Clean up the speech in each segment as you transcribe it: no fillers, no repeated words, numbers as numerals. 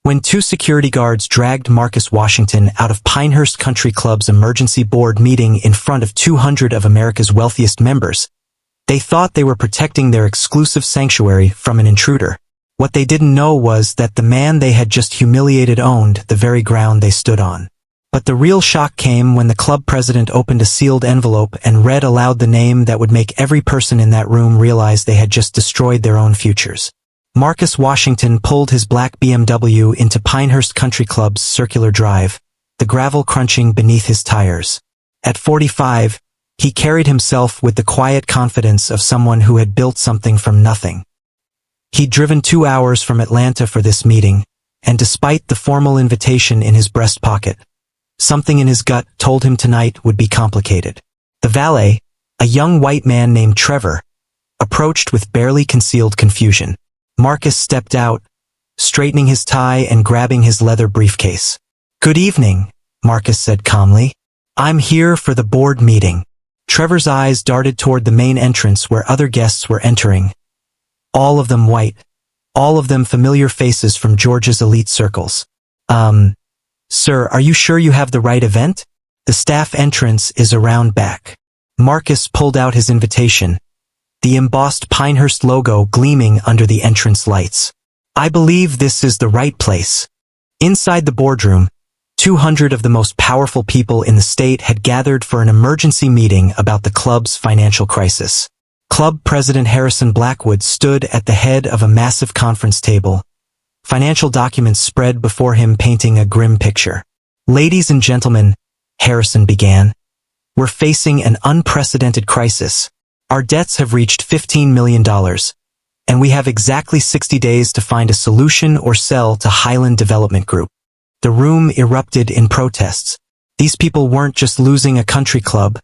When two security guards dragged Marcus Washington out of Pinehurst Country Club's emergency board meeting in front of 200 of America's wealthiest members, they thought they were protecting their exclusive sanctuary from an intruder. What they didn't know was that the man they had just humiliated owned the very ground they stood on. But the real shock came when the club president opened a sealed envelope and read aloud the name that would make every person in that room realize they had just destroyed their own futures. Marcus Washington pulled his black BMW into Pinehurst Country Club's circular drive, the gravel crunching beneath his tires. At 45, he carried himself with the quiet confidence of someone who had built something from nothing. He'd driven 2 hours from Atlanta for this meeting, and despite the formal invitation in his breast pocket, something in his gut told him tonight would be complicated. The valet, a young white man named Trevor, approached with barely concealed confusion. Marcus stepped out, straightening his tie and grabbing his leather briefcase. "Good evening," Marcus said calmly. "I'm here for the board meeting." Trevor's eyes darted toward the main entrance where other guests were entering. All of them white. All of them familiar faces from Georgia's elite circles. Sir, are you sure you have the right event? The staff entrance is around back." Marcus pulled out his invitation, the embossed Pinehurst logo gleaming under the entrance lights. "I believe this is the right place." Inside the boardroom, 200 of the most powerful people in the state had gathered for an emergency meeting about the club's financial crisis. Club President Harrison Blackwood stood at the head of a massive conference table, financial documents spread before him painting a grim picture. "Ladies and gentlemen," Harrison began, "we're facing an unprecedented crisis. Our debts have reached $15 million, and we have exactly 60 days to find a solution or sell to Highland Development Group." The room erupted in protests. These people weren't just losing a country club.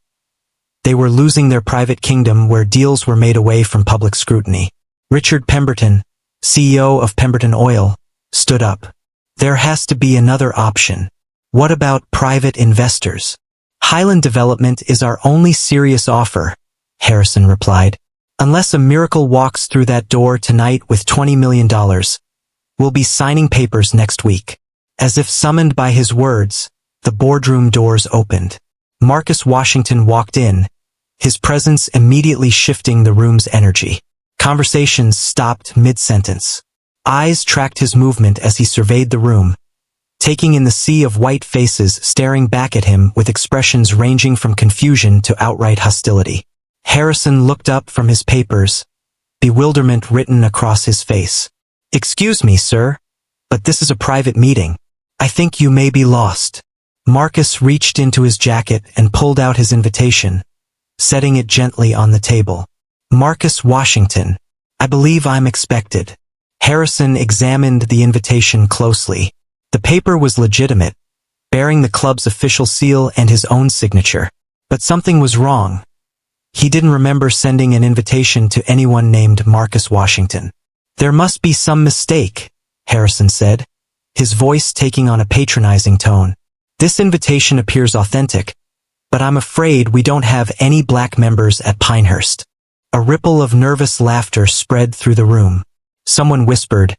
They were losing their private kingdom where deals were made away from public scrutiny. Richard Pemberton, CEO of Pemberton Oil, stood up. "There has to be another option. What about private investors?" "Highland Development is our only serious offer," Harrison replied. "Unless a miracle walks through that door tonight with $20 million, we'll be signing papers next week." As if summoned by his words, the boardroom doors opened. Marcus Washington walked in, his presence immediately shifting the room's energy. Conversations stopped mid-sentence. Eyes tracked his movement as he surveyed the room, taking in the sea of white faces staring back at him with expressions ranging from confusion to outright hostility. Harrison looked up from his papers, bewilderment written across his face. "Excuse me, sir, but this is a private meeting. I think you may be lost." Marcus reached into his jacket and pulled out his invitation, setting it gently on the table. "Marcus Washington, I believe I'm expected." Harrison examined the invitation closely. The paper was legitimate, bearing the club's official seal and his own signature. But something was wrong. He didn't remember sending an invitation to anyone named Marcus Washington. "There must be some mistake," Harrison said, his voice taking on a patronizing tone. "This invitation appears authentic, but I'm afraid we don't have any black members at Pinehurst." A ripple of nervous laughter spread through the room. Someone whispered,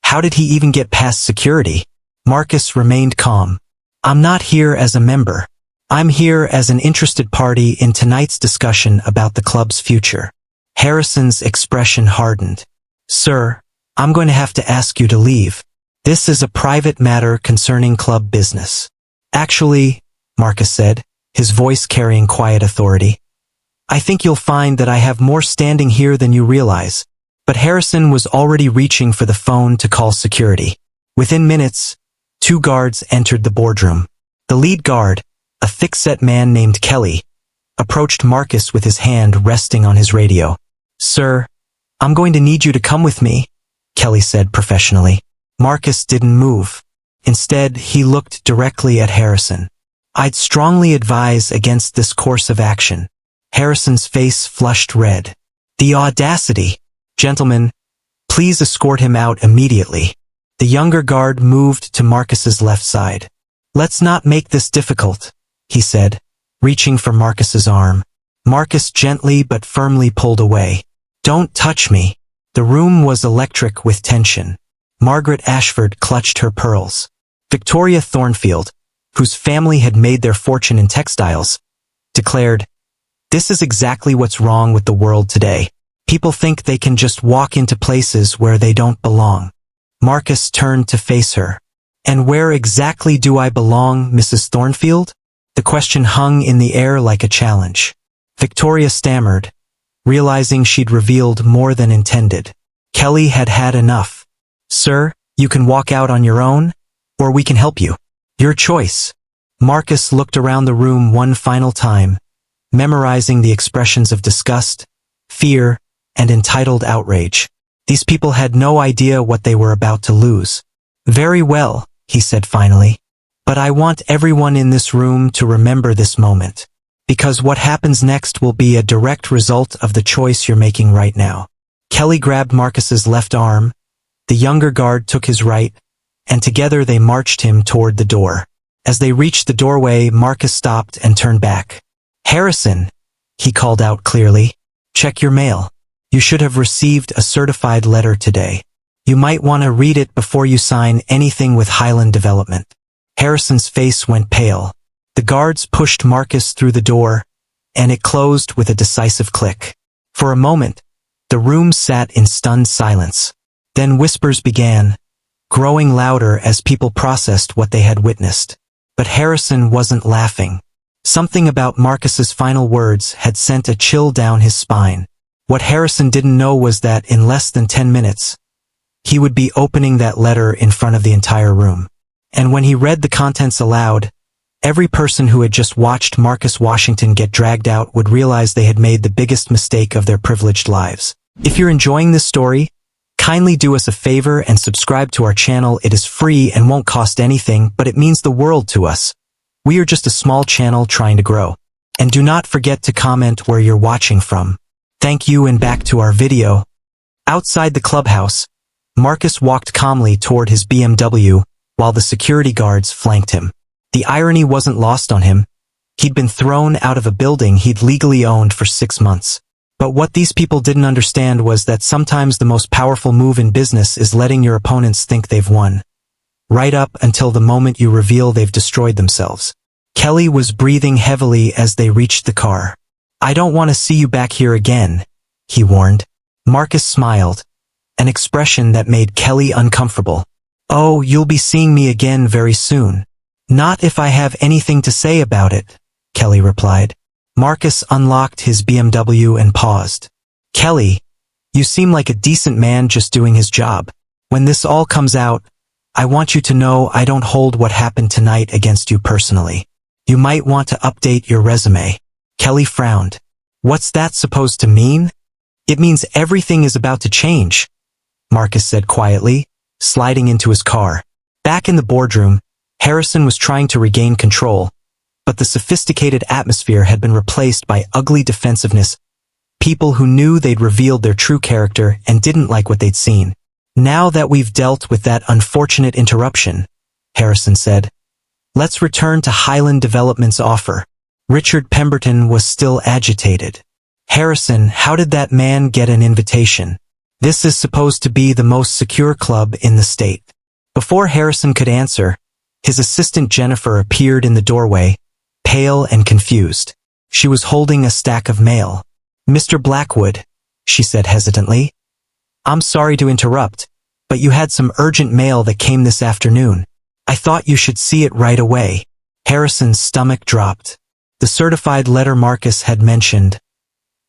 "How did he even get past security?" Marcus remained calm. "I'm not here as a member. I'm here as an interested party in tonight's discussion about the club's future." Harrison's expression hardened. "Sir, I'm going to have to ask you to leave. This is a private matter concerning club business." "Actually," Marcus said, his voice carrying quiet authority, "I think you'll find that I have more standing here than you realize." But Harrison was already reaching for the phone to call security. Within minutes, 2 guards entered the boardroom. The lead guard, a thick-set man named Kelly, approached Marcus with his hand resting on his radio. "Sir, I'm going to need you to come with me," Kelly said professionally. Marcus didn't move. Instead, he looked directly at Harrison. "I'd strongly advise against this course of action." Harrison's face flushed red. "The audacity! Gentlemen, please escort him out immediately." The younger guard moved to Marcus's left side. "Let's not make this difficult," he said, reaching for Marcus's arm. Marcus gently but firmly pulled away. "Don't touch me." The room was electric with tension. Margaret Ashford clutched her pearls. Victoria Thornfield, whose family had made their fortune in textiles, declared, "This is exactly what's wrong with the world today. People think they can just walk into places where they don't belong." Marcus turned to face her. "And where exactly do I belong, Mrs. Thornfield?" The question hung in the air like a challenge. Victoria stammered, realizing she'd revealed more than intended. Kelly had had enough. "Sir, you can walk out on your own, or we can help you. Your choice." Marcus looked around the room one final time, memorizing the expressions of disgust, fear, and entitled outrage. These people had no idea what they were about to lose. "Very well," he said finally. "But I want everyone in this room to remember this moment, because what happens next will be a direct result of the choice you're making right now." Kelly grabbed Marcus's left arm, the younger guard took his right, and together they marched him toward the door. As they reached the doorway, Marcus stopped and turned back. "Harrison," he called out clearly, "check your mail. You should have received a certified letter today. You might want to read it before you sign anything with Highland Development." Harrison's face went pale. The guards pushed Marcus through the door, and it closed with a decisive click. For a moment, the room sat in stunned silence. Then whispers began, growing louder as people processed what they had witnessed. But Harrison wasn't laughing. Something about Marcus's final words had sent a chill down his spine. What Harrison didn't know was that in less than 10 minutes, he would be opening that letter in front of the entire room. And when he read the contents aloud, every person who had just watched Marcus Washington get dragged out would realize they had made the biggest mistake of their privileged lives. If you're enjoying this story, kindly do us a favor and subscribe to our channel. It is free and won't cost anything, but it means the world to us. We are just a small channel trying to grow. And do not forget to comment where you're watching from. Thank you, and back to our video. Outside the clubhouse, Marcus walked calmly toward his BMW while the security guards flanked him. The irony wasn't lost on him. He'd been thrown out of a building he'd legally owned for 6 months. But what these people didn't understand was that sometimes the most powerful move in business is letting your opponents think they've won, right up until the moment you reveal they've destroyed themselves. Kelly was breathing heavily as they reached the car. "I don't want to see you back here again," he warned. Marcus smiled, an expression that made Kelly uncomfortable. "Oh, you'll be seeing me again very soon." "Not if I have anything to say about it," Kelly replied. Marcus unlocked his BMW and paused. "Kelly, you seem like a decent man just doing his job. When this all comes out, I want you to know I don't hold what happened tonight against you personally. You might want to update your resume." Kelly frowned. "What's that supposed to mean?" "It means everything is about to change," Marcus said quietly, sliding into his car. Back in the boardroom, Harrison was trying to regain control, but the sophisticated atmosphere had been replaced by ugly defensiveness, people who knew they'd revealed their true character and didn't like what they'd seen. "Now that we've dealt with that unfortunate interruption," Harrison said, "let's return to Highland Development's offer." Richard Pemberton was still agitated. "Harrison, how did that man get an invitation? This is supposed to be the most secure club in the state." Before Harrison could answer, his assistant Jennifer appeared in the doorway, pale and confused. She was holding a stack of mail. "Mr. Blackwood," she said hesitantly, "I'm sorry to interrupt, but you had some urgent mail that came this afternoon. I thought you should see it right away." Harrison's stomach dropped. The certified letter Marcus had mentioned.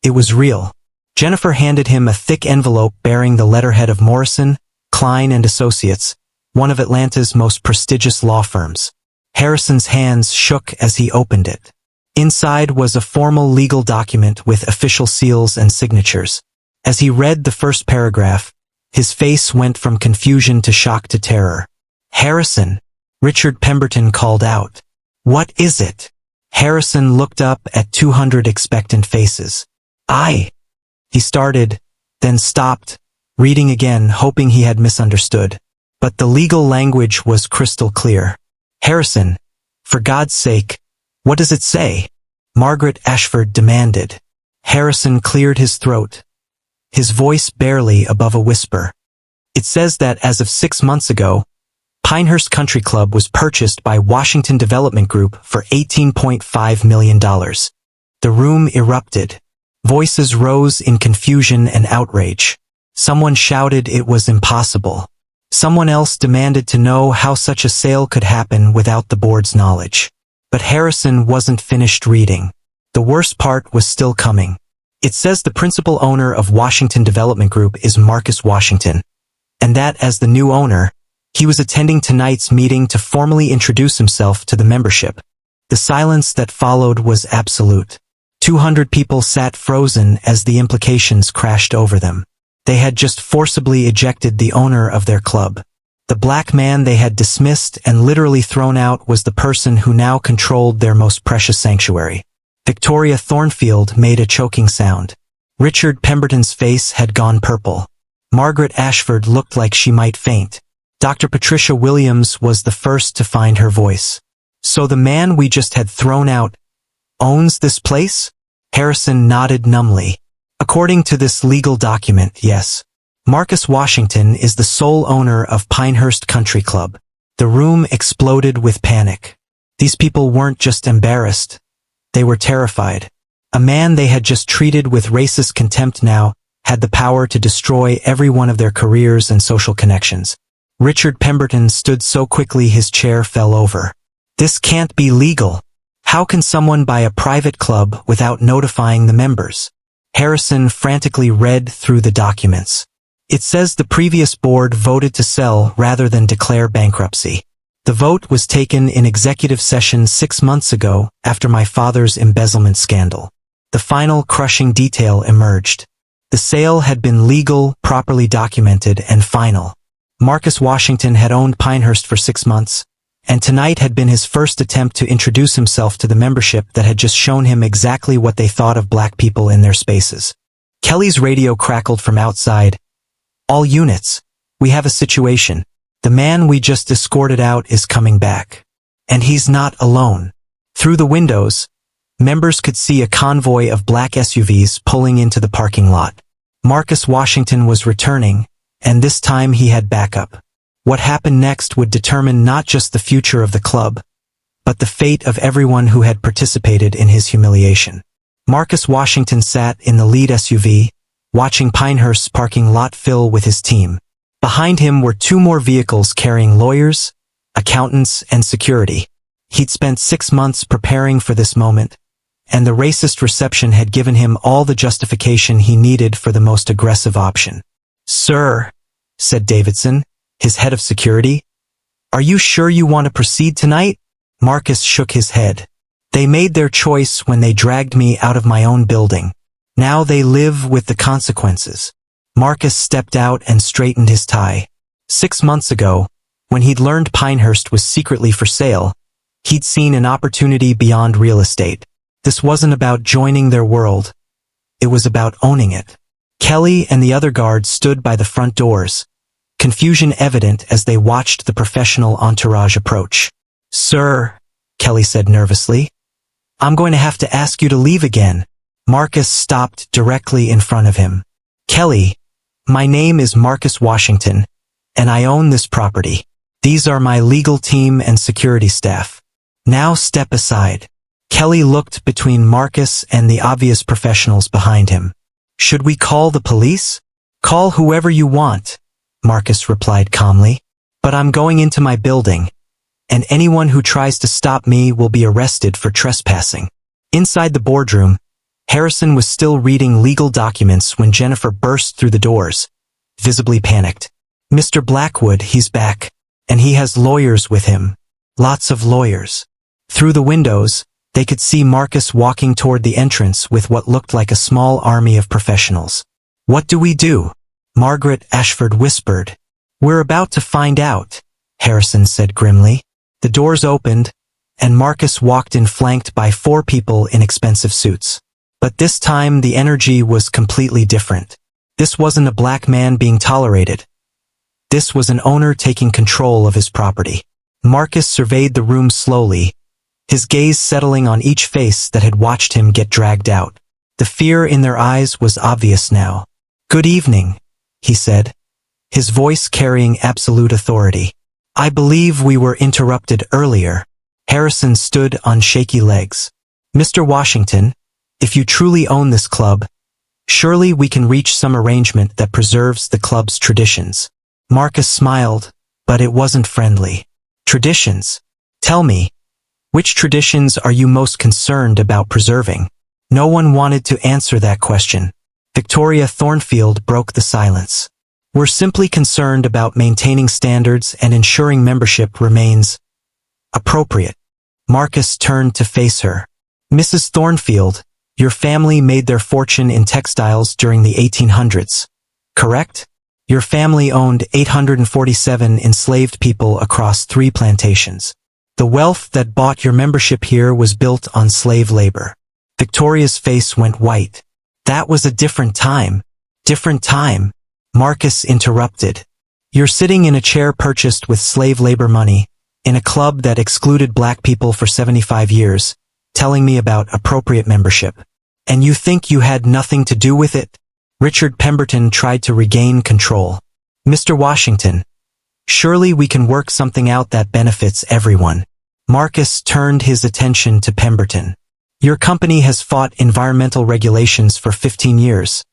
It was real. Jennifer handed him a thick envelope bearing the letterhead of Morrison, Klein and Associates, one of Atlanta's most prestigious law firms. Harrison's hands shook as he opened it. Inside was a formal legal document with official seals and signatures. As he read the first paragraph, his face went from confusion to shock to terror. "Harrison," Richard Pemberton called out. "What is it?" Harrison looked up at 200 expectant faces. He started, then stopped, reading again, hoping he had misunderstood. But the legal language was crystal clear. "Harrison, for God's sake, what does it say?" Margaret Ashford demanded. Harrison cleared his throat, his voice barely above a whisper. It says that as of 6 months ago, Pinehurst Country Club was purchased by Washington Development Group for $18.5 million. The room erupted. Voices rose in confusion and outrage. Someone shouted it was impossible. Someone else demanded to know how such a sale could happen without the board's knowledge. But Harrison wasn't finished reading. The worst part was still coming. It says the principal owner of Washington Development Group is Marcus Washington, and that as the new owner, he was attending tonight's meeting to formally introduce himself to the membership. The silence that followed was absolute. 200 people sat frozen as the implications crashed over them. They had just forcibly ejected the owner of their club. The black man they had dismissed and literally thrown out was the person who now controlled their most precious sanctuary. Victoria Thornfield made a choking sound. Richard Pemberton's face had gone purple. Margaret Ashford looked like she might faint. Dr. Patricia Williams was the first to find her voice. So the man we just had thrown out owns this place? Harrison nodded numbly. According to this legal document, yes. Marcus Washington is the sole owner of Pinehurst Country Club. The room exploded with panic. These people weren't just embarrassed. They were terrified. A man they had just treated with racist contempt now had the power to destroy every one of their careers and social connections. Richard Pemberton stood so quickly his chair fell over. This can't be legal. How can someone buy a private club without notifying the members? Harrison frantically read through the documents. It says the previous board voted to sell rather than declare bankruptcy. The vote was taken in executive session 6 months ago after my father's embezzlement scandal. The final crushing detail emerged. The sale had been legal, properly documented, and final. Marcus Washington had owned Pinehurst for 6 months, and tonight had been his first attempt to introduce himself to the membership that had just shown him exactly what they thought of black people in their spaces. Kelly's radio crackled from outside. All units, we have a situation. The man we just escorted out is coming back. And he's not alone. Through the windows, members could see a convoy of black SUVs pulling into the parking lot. Marcus Washington was returning, and this time he had backup. What happened next would determine not just the future of the club, but the fate of everyone who had participated in his humiliation. Marcus Washington sat in the lead SUV, watching Pinehurst's parking lot fill with his team. Behind him were 2 more vehicles carrying lawyers, accountants, and security. He'd spent 6 months preparing for this moment, and the racist reception had given him all the justification he needed for the most aggressive option. "Sir," said Davidson, his head of security, "are you sure you want to proceed tonight?" Marcus shook his head. "They made their choice when they dragged me out of my own building. Now they live with the consequences." Marcus stepped out and straightened his tie. 6 months ago, when he'd learned Pinehurst was secretly for sale, he'd seen an opportunity beyond real estate. This wasn't about joining their world. It was about owning it. Kelly and the other guards stood by the front doors, confusion evident as they watched the professional entourage approach. "Sir," Kelly said nervously, "I'm going to have to ask you to leave again." Marcus stopped directly in front of him. "Kelly, my name is Marcus Washington, and I own this property. These are my legal team and security staff. Now step aside." Kelly looked between Marcus and the obvious professionals behind him. "Should we call the police?" "Call whoever you want," Marcus replied calmly. "But I'm going into my building, and anyone who tries to stop me will be arrested for trespassing." Inside the boardroom, Harrison was still reading legal documents when Jennifer burst through the doors, visibly panicked. "Mr. Blackwood, he's back, and he has lawyers with him. Lots of lawyers." Through the windows, they could see Marcus walking toward the entrance with what looked like a small army of professionals. "What do we do?" Margaret Ashford whispered. "We're about to find out," Harrison said grimly. The doors opened, and Marcus walked in flanked by 4 people in expensive suits. But this time the energy was completely different. This wasn't a black man being tolerated. This was an owner taking control of his property. Marcus surveyed the room slowly, his gaze settling on each face that had watched him get dragged out. The fear in their eyes was obvious now. "Good evening," he said, his voice carrying absolute authority. I believe we were interrupted earlier. Harrison stood on shaky legs. Mr. Washington, if you truly own this club, surely we can reach some arrangement that preserves the club's traditions. Marcus smiled, but it wasn't friendly. Traditions? Tell me, which traditions are you most concerned about preserving? No one wanted to answer that question. Victoria Thornfield broke the silence. We're simply concerned about maintaining standards and ensuring membership remains appropriate. Marcus turned to face her. Mrs. Thornfield, your family made their fortune in textiles during the 1800s, correct? Your family owned 847 enslaved people across 3 plantations. The wealth that bought your membership here was built on slave labor. Victoria's face went white. That was a different time. Different time. Marcus interrupted. You're sitting in a chair purchased with slave labor money, in a club that excluded black people for 75 years, telling me about appropriate membership. And you think you had nothing to do with it? Richard Pemberton tried to regain control. Mr. Washington, surely we can work something out that benefits everyone. Marcus turned his attention to Pemberton. Your company has fought environmental regulations for 15 years.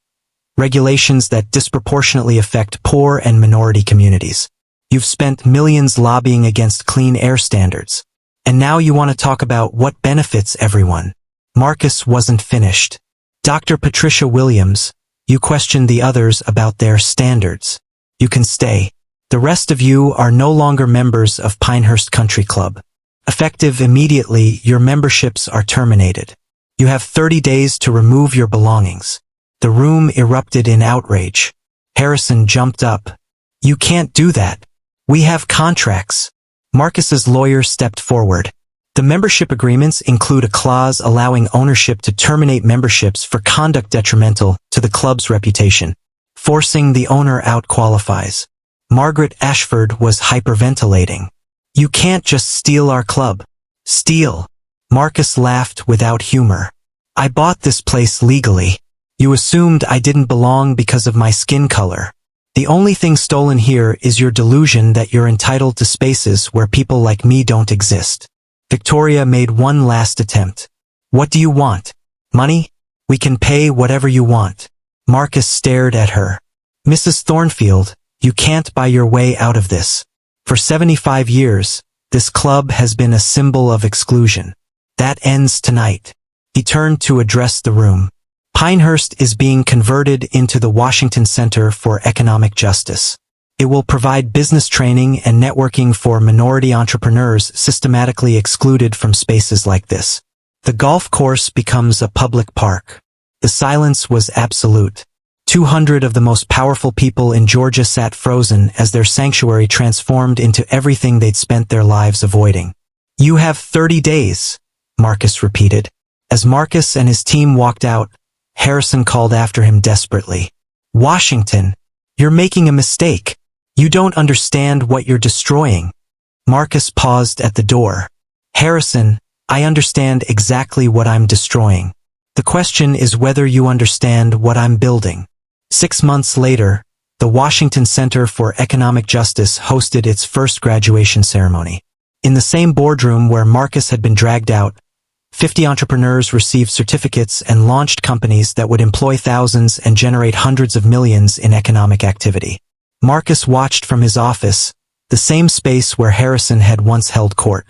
Regulations that disproportionately affect poor and minority communities. You've spent millions lobbying against clean air standards. And now you want to talk about what benefits everyone. Marcus wasn't finished. Dr. Patricia Williams, you questioned the others about their standards. You can stay. The rest of you are no longer members of Pinehurst Country Club. Effective immediately, your memberships are terminated. You have 30 days to remove your belongings. The room erupted in outrage. Harrison jumped up. You can't do that. We have contracts. Marcus's lawyer stepped forward. The membership agreements include a clause allowing ownership to terminate memberships for conduct detrimental to the club's reputation. Forcing the owner out qualifies. Margaret Ashford was hyperventilating. You can't just steal our club. Steal. Marcus laughed without humor. I bought this place legally. You assumed I didn't belong because of my skin color. The only thing stolen here is your delusion that you're entitled to spaces where people like me don't exist. Victoria made one last attempt. What do you want? Money? We can pay whatever you want. Marcus stared at her. Mrs. Thornfield, you can't buy your way out of this. For 75 years, this club has been a symbol of exclusion. That ends tonight. He turned to address the room. Pinehurst is being converted into the Washington Center for Economic Justice. It will provide business training and networking for minority entrepreneurs systematically excluded from spaces like this. The golf course becomes a public park. The silence was absolute. 200 of the most powerful people in Georgia sat frozen as their sanctuary transformed into everything they'd spent their lives avoiding. You have 30 days, Marcus repeated. As Marcus and his team walked out, Harrison called after him desperately. Washington, you're making a mistake. You don't understand what you're destroying. Marcus paused at the door. Harrison, I understand exactly what I'm destroying. The question is whether you understand what I'm building. 6 months later, the Washington Center for Economic Justice hosted its first graduation ceremony. In the same boardroom where Marcus had been dragged out, 50 entrepreneurs received certificates and launched companies that would employ thousands and generate hundreds of millions in economic activity. Marcus watched from his office, the same space where Harrison had once held court.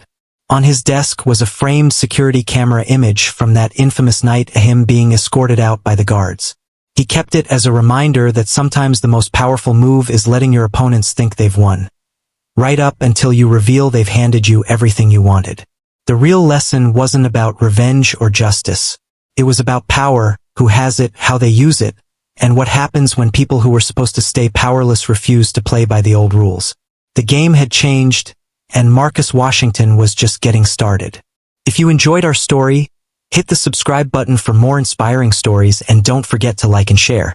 On his desk was a framed security camera image from that infamous night of him being escorted out by the guards. He kept it as a reminder that sometimes the most powerful move is letting your opponents think they've won. Right up until you reveal they've handed you everything you wanted. The real lesson wasn't about revenge or justice. It was about power, who has it, how they use it, and what happens when people who were supposed to stay powerless refuse to play by the old rules. The game had changed, and Marcus Washington was just getting started. If you enjoyed our story, hit the subscribe button for more inspiring stories and don't forget to like and share.